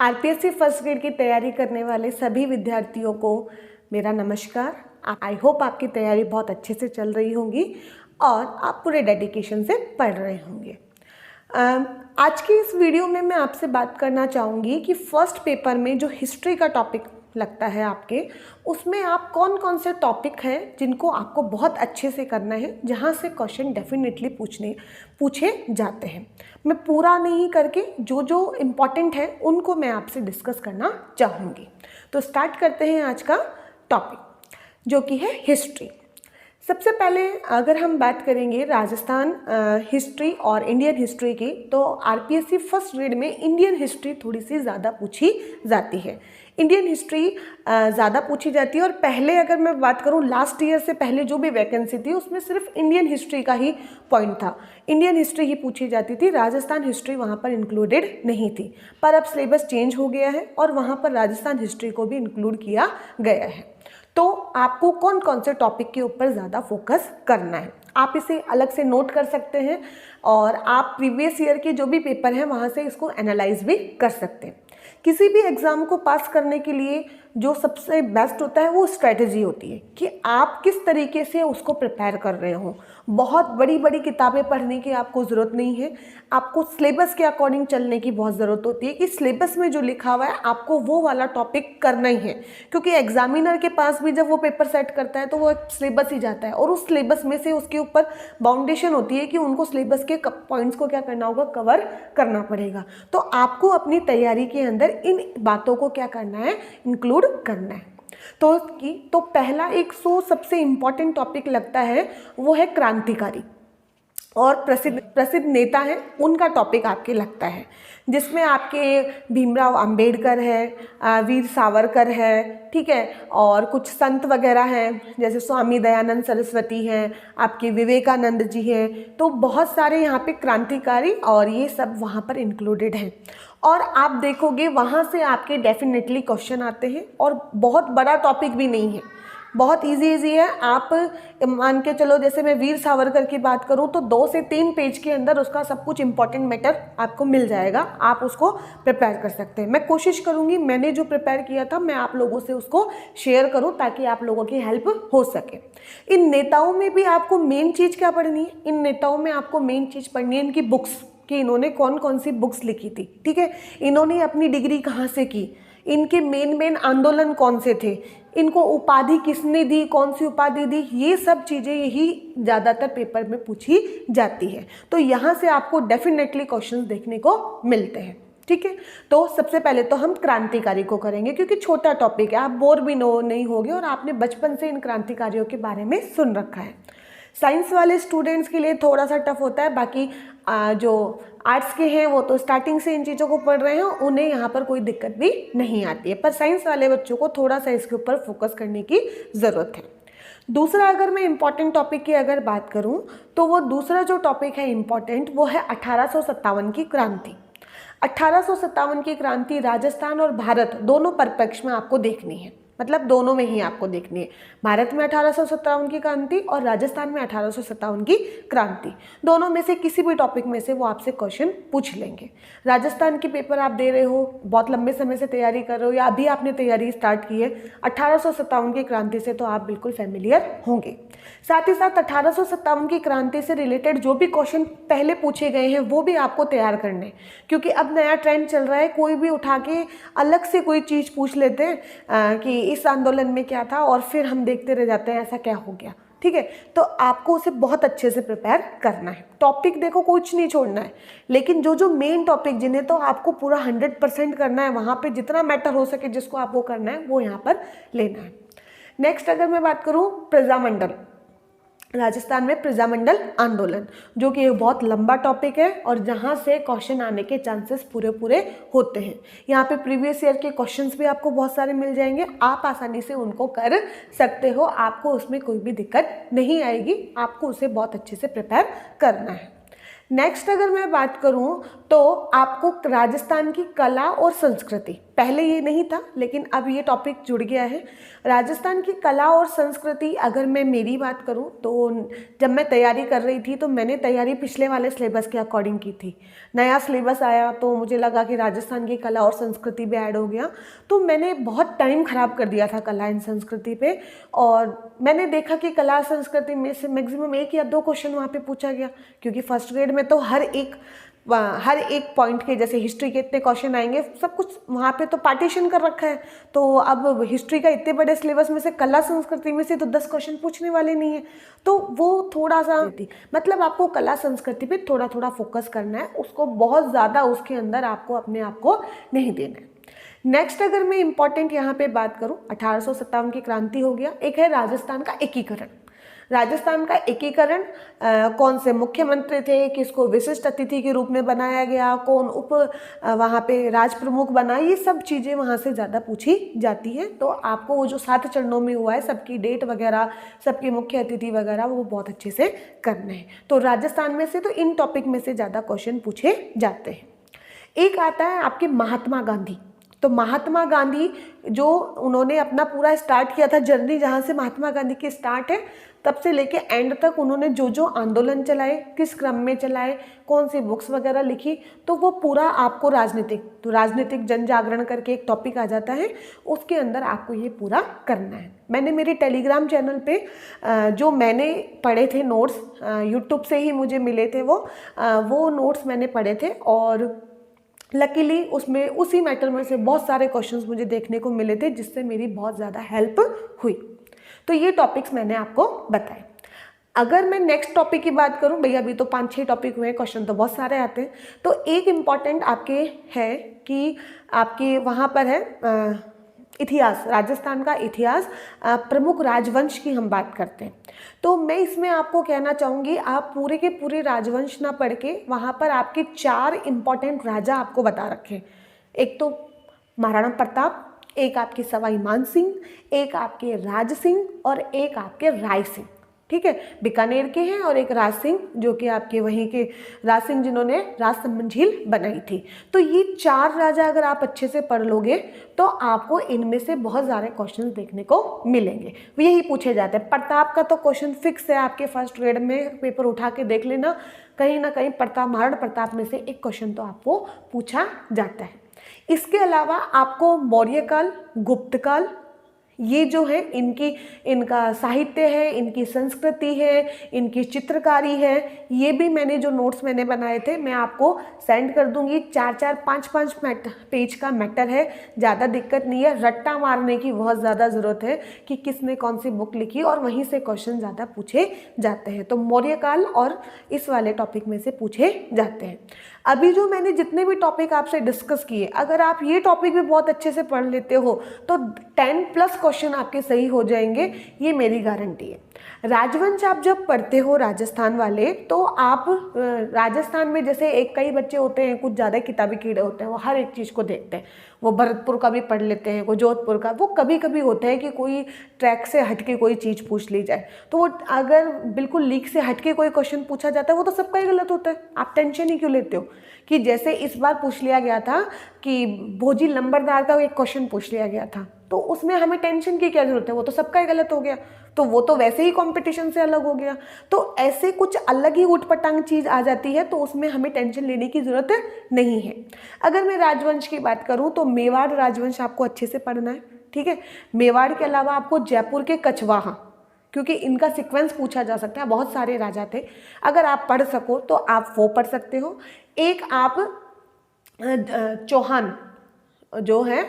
RPSC first grade की तैयारी करने वाले सभी विद्यार्थियों को मेरा नमस्कार। आई होप आपकी तैयारी बहुत अच्छे से चल रही होगी और आप पूरे डेडिकेशन से पढ़ रहे होंगे। आज की इस वीडियो में मैं आपसे बात करना चाहूँगी कि फर्स्ट पेपर में जो हिस्ट्री का टॉपिक लगता है आपके, उसमें आप कौन कौन से टॉपिक हैं जिनको आपको बहुत अच्छे से करना है, जहाँ से क्वेश्चन डेफिनेटली पूछे जाते हैं। मैं पूरा नहीं करके जो जो इम्पॉर्टेंट है उनको मैं आपसे डिस्कस करना चाहूँगी। तो स्टार्ट करते हैं आज का टॉपिक, जो कि है हिस्ट्री। सबसे पहले अगर हम बात करेंगे राजस्थान हिस्ट्री और इंडियन हिस्ट्री की, तो आरपीएससी फर्स्ट ग्रेड में इंडियन हिस्ट्री थोड़ी सी ज़्यादा पूछी जाती है। इंडियन हिस्ट्री ज़्यादा पूछी जाती है और पहले अगर मैं बात करूं लास्ट ईयर से पहले जो भी वैकेंसी थी उसमें सिर्फ इंडियन हिस्ट्री का ही पॉइंट था, इंडियन हिस्ट्री ही पूछी जाती थी, राजस्थान हिस्ट्री वहां पर इंक्लूडेड नहीं थी। पर अब सिलेबस चेंज हो गया है और वहां पर राजस्थान हिस्ट्री को भी इंक्लूड किया गया है। तो आपको कौन कौन से टॉपिक के ऊपर ज़्यादा फोकस करना है, आप इसे अलग से नोट कर सकते हैं और आप प्रीवियस ईयर के जो भी पेपर हैं वहाँ से इसको एनालाइज भी कर सकते हैं। किसी भी एग्ज़ाम को पास करने के लिए जो सबसे बेस्ट होता है वो स्ट्रेटजी होती है कि आप किस तरीके से उसको प्रिपेयर कर रहे हो। बहुत बड़ी बड़ी किताबें पढ़ने की आपको ज़रूरत नहीं है, आपको सिलेबस के अकॉर्डिंग चलने की बहुत ज़रूरत होती है कि सिलेबस में जो लिखा हुआ है आपको वो वाला टॉपिक करना ही है। क्योंकि एग्जामिनर के पास भी जब वो पेपर सेट करता है तो वो एक सिलेबस ही जाता है और उस सिलेबस में से उसके ऊपर बाउंडेशन होती है कि उनको सिलेबस के पॉइंट्स को क्या करना होगा, कवर करना पड़ेगा। तो आपको अपनी तैयारी के अंदर इन बातों को क्या करना है, इंक्लूड करना है। तो पहला एक सबसे इंपॉर्टेंट टॉपिक लगता है वो है क्रांतिकारी और प्रसिद्ध नेता हैं उनका टॉपिक आपके लगता है, जिसमें आपके भीमराव अंबेडकर है, वीर सावरकर है, ठीक है, और कुछ संत वगैरह हैं जैसे स्वामी दयानंद सरस्वती हैं, आपके विवेकानंद जी हैं। तो बहुत सारे यहाँ पे क्रांतिकारी और ये सब वहाँ पर इंक्लूडेड हैं और आप देखोगे वहाँ से आपके डेफिनेटली क्वेश्चन आते हैं और बहुत बड़ा टॉपिक भी नहीं है, बहुत इजी है। आप मान के चलो, जैसे मैं वीर सावरकर की बात करूं तो 2 से 3 पेज के अंदर उसका सब कुछ इंपॉर्टेंट मैटर आपको मिल जाएगा, आप उसको प्रिपेयर कर सकते हैं। मैं कोशिश करूंगी मैंने जो प्रिपेयर किया था मैं आप लोगों से उसको शेयर करूं ताकि आप लोगों की हेल्प हो सके। इन नेताओं में भी आपको मेन चीज़ क्या पढ़नी है, इन नेताओं में आपको मेन चीज़ पढ़नी है इनकी बुक्स, कि इन्होंने कौन कौन सी बुक्स लिखी थी, ठीक है, इन्होंने अपनी डिग्री कहाँ से की, इनके मेन आंदोलन कौन से थे, इनको उपाधि किसने दी, कौन सी उपाधि दी, ये सब चीज़ें यही ज़्यादातर पेपर में पूछी जाती है। तो यहाँ से आपको डेफिनेटली क्वेश्चंस देखने को मिलते हैं, ठीक है। तो सबसे पहले तो हम क्रांतिकारी को करेंगे क्योंकि छोटा टॉपिक है, आप बोर भी नहीं होगे और आपने बचपन से इन क्रांतिकारियों के बारे में सुन रखा है। साइंस वाले स्टूडेंट्स के लिए थोड़ा सा टफ होता है, बाकी जो आर्ट्स के हैं वो तो स्टार्टिंग से इन चीज़ों को पढ़ रहे हैं, उन्हें यहाँ पर कोई दिक्कत भी नहीं आती है। पर साइंस वाले बच्चों को थोड़ा सा इसके ऊपर फोकस करने की ज़रूरत है। दूसरा, अगर मैं इम्पॉर्टेंट टॉपिक की अगर बात करूँ तो वो दूसरा जो टॉपिक है इम्पॉर्टेंट वो है 1857 की क्रांति। 1857 की क्रांति राजस्थान और भारत दोनों परिप्रेक्ष्य में आपको देखनी है, मतलब दोनों में ही आपको देखनी है। भारत में 1857 की क्रांति और राजस्थान में 1857 की क्रांति, दोनों में से किसी भी टॉपिक में से वो आपसे क्वेश्चन पूछ लेंगे। राजस्थान की पेपर आप दे रहे हो, बहुत लंबे समय से तैयारी कर रहे हो या अभी आपने तैयारी स्टार्ट की है, 1857 की क्रांति से तो आप बिल्कुल फैमिलियर होंगे। साथ ही साथ 1857 की क्रांति से रिलेटेड जो भी क्वेश्चन पहले पूछे गए हैं वो भी आपको तैयार करने, क्योंकि अब नया ट्रेंड चल रहा है, कोई भी उठा के अलग से कोई चीज़ पूछ लेते हैं कि इस आंदोलन में क्या था और फिर हम देखते रह जाते हैं ऐसा क्या हो गया, ठीक है। तो आपको उसे बहुत अच्छे से प्रिपेयर करना है। टॉपिक देखो कुछ नहीं छोड़ना है, लेकिन जो जो मेन टॉपिक जिन्हें तो आपको पूरा 100% करना है, वहाँ पे जितना मैटर हो सके जिसको आपको करना है वो यहाँ पर लेना है। नेक्स्ट अगर मैं बात करूँ प्रजामंडल, राजस्थान में प्रजामंडल आंदोलन, जो कि एक बहुत लंबा टॉपिक है और जहाँ से क्वेश्चन आने के चांसेस पूरे होते हैं। यहाँ पे प्रीवियस ईयर के क्वेश्चंस भी आपको बहुत सारे मिल जाएंगे, आप आसानी से उनको कर सकते हो, आपको उसमें कोई भी दिक्कत नहीं आएगी, आपको उसे बहुत अच्छे से प्रिपेयर करना है। नेक्स्ट अगर मैं बात करूँ तो आपको राजस्थान की कला और संस्कृति, पहले ये नहीं था, लेकिन अब ये टॉपिक जुड़ गया है। राजस्थान की कला और संस्कृति, अगर मैं मेरी बात करूं तो जब मैं तैयारी कर रही थी तो मैंने तैयारी पिछले वाले सिलेबस के अकॉर्डिंग की थी। नया सिलेबस आया तो मुझे लगा कि राजस्थान की कला और संस्कृति भी ऐड हो गया, तो मैंने बहुत टाइम ख़राब कर दिया था कला एंड संस्कृति पे। और मैंने देखा कि कला संस्कृति में से मैक्सिमम 1 या 2 क्वेश्चन वहाँ पे पूछा गया, क्योंकि फर्स्ट ग्रेड में तो हर एक पॉइंट के, जैसे हिस्ट्री के इतने क्वेश्चन आएंगे, सब कुछ वहाँ पे तो पार्टीशन कर रखा है। तो अब हिस्ट्री का इतने बड़े सिलेबस में से कला संस्कृति में से तो 10 क्वेश्चन पूछने वाले नहीं है, तो वो थोड़ा सा मतलब आपको कला संस्कृति पे थोड़ा थोड़ा फोकस करना है, उसको बहुत ज़्यादा उसके अंदर आपको अपने आप को नहीं देना है। नेक्स्ट अगर मैं इम्पॉर्टेंट यहाँ पे बात करूँ, 1857 की क्रांति हो गया। एक है राजस्थान का एकीकरण। राजस्थान का एकीकरण, कौन से मुख्यमंत्री थे, किसको विशिष्ट अतिथि के रूप में बनाया गया, कौन वहाँ पे राज प्रमुख बना, ये सब चीज़ें वहाँ से ज़्यादा पूछी जाती हैं। तो आपको वो जो 7 चरणों में हुआ है, सबकी डेट वगैरह, सबके मुख्य अतिथि वगैरह, वो बहुत अच्छे से करने हैं। तो राजस्थान में से तो इन टॉपिक में से ज़्यादा क्वेश्चन पूछे जाते हैं। एक आता है आपके महात्मा गांधी। तो महात्मा गांधी जो उन्होंने अपना पूरा स्टार्ट किया था जर्नी, जहाँ से महात्मा गांधी की स्टार्ट है, तब से लेके एंड तक उन्होंने जो जो आंदोलन चलाए, किस क्रम में चलाए, कौन सी बुक्स वगैरह लिखी, तो वो पूरा आपको राजनीतिक जन जागरण करके एक टॉपिक आ जाता है, उसके अंदर आपको ये पूरा करना है। मैंने मेरे टेलीग्राम चैनल पे जो मैंने पढ़े थे नोट्स, यूट्यूब से ही मुझे मिले थे वो नोट्स मैंने पढ़े थे, और लकीली उसमें उसी मैटर में से बहुत सारे क्वेश्चंस मुझे देखने को मिले थे, जिससे मेरी बहुत ज़्यादा हेल्प हुई। तो ये टॉपिक्स मैंने आपको बताए। अगर मैं नेक्स्ट टॉपिक की बात करूं, भैया अभी तो 5-6 टॉपिक हुए हैं, क्वेश्चन तो बहुत सारे आते हैं। तो एक इम्पॉर्टेंट आपके है कि आपके वहाँ पर है इतिहास, राजस्थान का इतिहास, प्रमुख राजवंश की हम बात करते हैं। तो मैं इसमें आपको कहना चाहूँगी, आप पूरे के पूरे राजवंश ना पढ़ के वहाँ पर आपके 4 इम्पॉर्टेंट राजा आपको बता रखे। एक तो महाराणा प्रताप, एक आपके सवाई मान सिंह, एक आपके राज सिंह और एक आपके राय सिंह। ठीक है, बीकानेर के हैं, और एक राज सिंह जो कि आपके वहीं के राज सिंह जिन्होंने राजसमंद झील बनाई थी। तो ये 4 राजा अगर आप अच्छे से पढ़ लोगे तो आपको इनमें से बहुत सारे क्वेश्चन देखने को मिलेंगे। यही पूछे जाते हैं। प्रताप का तो क्वेश्चन फिक्स है, आपके फर्स्ट ग्रेड में पेपर उठा के देख लेना, कहीं ना कहीं महाराणा प्रताप में से एक क्वेश्चन तो आपको पूछा जाता है। इसके अलावा आपको मौर्य काल, गुप्त काल, ये जो है इनका साहित्य है, इनकी संस्कृति है, इनकी चित्रकारी है, ये भी मैंने जो नोट्स मैंने बनाए थे मैं आपको सेंड कर दूंगी। 4-4, 5-5 पेज का मैटर है, ज़्यादा दिक्कत नहीं है। रट्टा मारने की बहुत ज़्यादा ज़रूरत है कि किसने कौन सी बुक लिखी, और वहीं से क्वेश्चन ज़्यादा पूछे जाते हैं। तो मौर्य काल और इस वाले टॉपिक में से पूछे जाते हैं। अभी जो मैंने जितने भी टॉपिक आपसे डिस्कस किए, अगर आप ये टॉपिक भी बहुत अच्छे से पढ़ लेते हो तो 10+ क्वेश्चन आपके सही हो जाएंगे, ये मेरी गारंटी है। राजवंश आप जब पढ़ते हो राजस्थान वाले, तो आप राजस्थान में जैसे कई बच्चे होते हैं, कुछ ज़्यादा किताबी कीड़े होते हैं, वो हर एक चीज़ को देखते हैं। वो भरतपुर का भी पढ़ लेते हैं, कोई जोधपुर का, वो कभी कभी होता है कि कोई ट्रैक से हटके कोई चीज़ पूछ ली जाए, तो वो अगर बिल्कुल लीक से हटके कोई क्वेश्चन पूछा जाता है वो तो सबका ही गलत होता है। आप टेंशन ही क्यों लेते हो? कि जैसे इस बार पूछ लिया गया था कि भोजी लंबरदार का एक क्वेश्चन पूछ लिया गया था, तो उसमें हमें टेंशन की क्या जरूरत है, वो तो सबका ही गलत हो गया, तो वो तो वैसे ही कंपटीशन से अलग हो गया। तो ऐसे कुछ अलग ही उटपटांग चीज़ आ जाती है, तो उसमें हमें टेंशन लेने की ज़रूरत नहीं है। अगर मैं राजवंश की बात करूँ तो मेवाड़ राजवंश आपको अच्छे से पढ़ना है। ठीक है, मेवाड़ के अलावा आपको जयपुर के कछवाहा, क्योंकि इनका सीक्वेंस पूछा जा सकता है, बहुत सारे राजा थे, अगर आप पढ़ सको तो आप वो पढ़ सकते हो। एक आप चौहान जो है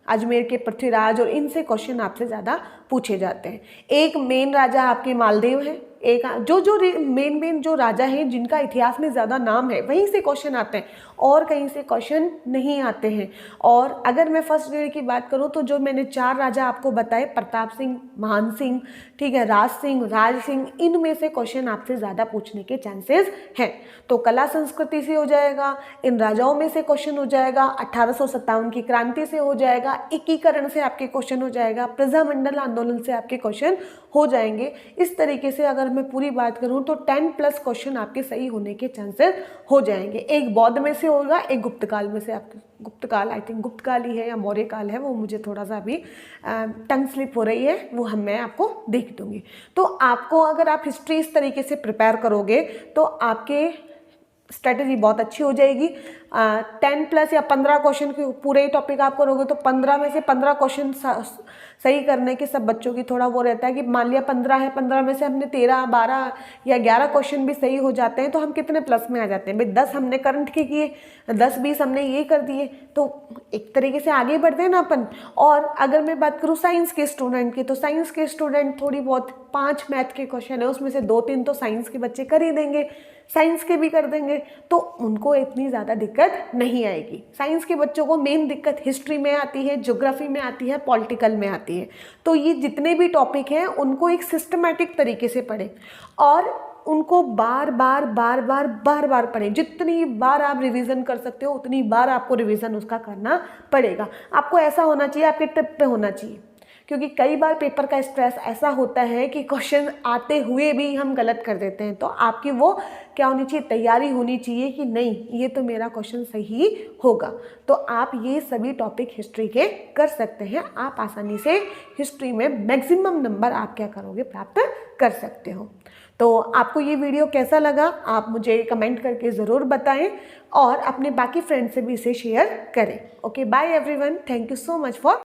अजमेर के पृथ्वीराज, और इनसे क्वेश्चन आपसे ज़्यादा पूछे जाते हैं। एक मेन राजा आपके मालदेव हैं, एक जो मेन जो राजा हैं जिनका इतिहास में ज़्यादा नाम है, वहीं से क्वेश्चन आते हैं, और कहीं से क्वेश्चन नहीं आते हैं। और अगर मैं फर्स्ट ग्रेड की बात करूं तो जो मैंने 4 राजा आपको बताए, प्रताप सिंह, महान सिंह, ठीक है, राज सिंह, इनमें से क्वेश्चन आपसे ज़्यादा पूछने के चांसेस हैं। तो कला संस्कृति से हो जाएगा, इन राजाओं में से क्वेश्चन हो जाएगा, 1857 की क्रांति से हो जाएगा, एकीकरण से आपके क्वेश्चन हो जाएगा, प्रजामंडल आंदोलन से आपके क्वेश्चन हो जाएंगे। इस तरीके से अगर मैं पूरी बात करूं तो 10+ क्वेश्चन आपके सही होने के चांसेस हो जाएंगे। एक बौद्ध में से होगा, एक गुप्तकाल में से। आपके गुप्तकाल, आई थिंक गुप्तकाल ही है या मौर्य काल है, वो मुझे थोड़ा सा अभी टंग स्लिप हो रही है, वो मैं आपको देख दूंगी। तो आपको अगर आप हिस्ट्री इस तरीके से प्रिपेयर करोगे तो आपके स्ट्रेटजी बहुत अच्छी हो जाएगी। 10+ या 15 क्वेश्चन के पूरे ही टॉपिक आप करोगे तो 15 में से 15 क्वेश्चन सही करने के सब बच्चों की थोड़ा वो रहता है कि मान लिया 15 है, 15 में से हमने 13, 12 या 11 क्वेश्चन भी सही हो जाते हैं तो हम कितने प्लस में आ जाते हैं भाई। 10 हमने करंट के किए, 10-20 हमने ये कर दिए, तो एक तरीके से आगे बढ़ते हैं ना अपन। और अगर मैं बात करूँ साइंस के स्टूडेंट की, तो साइंस के स्टूडेंट थोड़ी बहुत 5 मैथ के क्वेश्चन है, उसमें से 2-3 तो साइंस के बच्चे कर ही देंगे, साइंस के भी कर देंगे, तो उनको इतनी ज़्यादा दिक्कत नहीं आएगी। साइंस के बच्चों को मेन दिक्कत हिस्ट्री में आती है, ज्योग्राफी में आती है, पॉलिटिकल में आती है। तो ये जितने भी टॉपिक हैं उनको एक सिस्टमैटिक तरीके से पढ़ें और उनको बार बार पढ़ें। जितनी बार आप रिवीजन कर सकते हो उतनी बार आपको रिवीजन उसका करना पड़ेगा। आपको ऐसा होना चाहिए, आपके टिप पे होना चाहिए, क्योंकि कई बार पेपर का स्ट्रेस ऐसा होता है कि क्वेश्चन आते हुए भी हम गलत कर देते हैं। तो आपकी वो क्या होनी चाहिए, तैयारी होनी चाहिए कि नहीं ये तो मेरा क्वेश्चन सही होगा। तो आप ये सभी टॉपिक हिस्ट्री के कर सकते हैं। आप आसानी से हिस्ट्री में मैक्सिमम नंबर आप क्या करोगे, प्राप्त कर सकते हो। तो आपको ये वीडियो कैसा लगा आप मुझे कमेंट करके ज़रूर बताएं और अपने बाकी फ्रेंड्स से भी इसे शेयर करें। Okay, bye everyone, thank you so much for